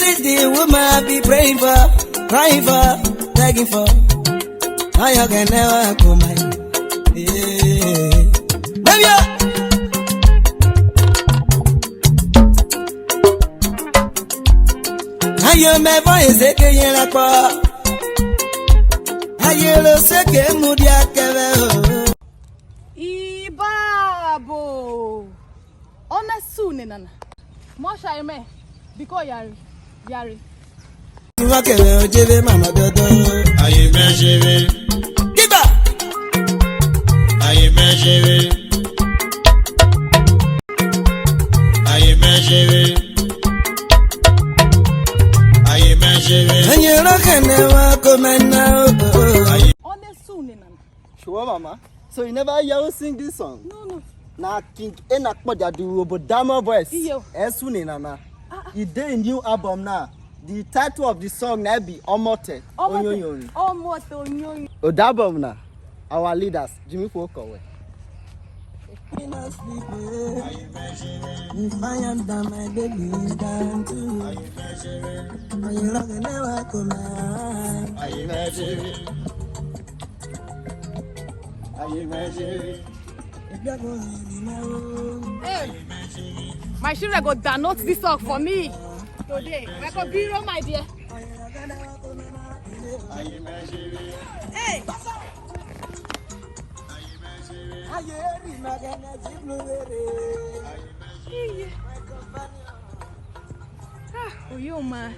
streets the woman be praying for, crying for, begging for. Now you can never come my. Baby, ayo me voice que y la pa. Ayo lo sé que mudia que veo. Ibabo. Ona soon nana. Mo sha me because yari. Tu vas que veo lleve mama dodo. Aye me lleve. Kiba. Aye me lleve. Aye me lleve. Aye me lleve. Ayo lo que never come now. Ona soon nana. Sure, Mama. So you never hear sing this song? No. Na King Enakpodia do Urhobo Damo voice. Iyo. Esune nana. He did a new album now. The title of the song now be Omote. Oyoyowin. Oyoyowin. Odabom na. Our leaders, Jimmy Fokowe. If I am down, my baby is down too. Ayo lo que never come now. Aye me lleve. Aye me lleve. Hey, my children go download this song for me today. We go be wrong, my dear. Aye me lleve. Hey. Oh, you man.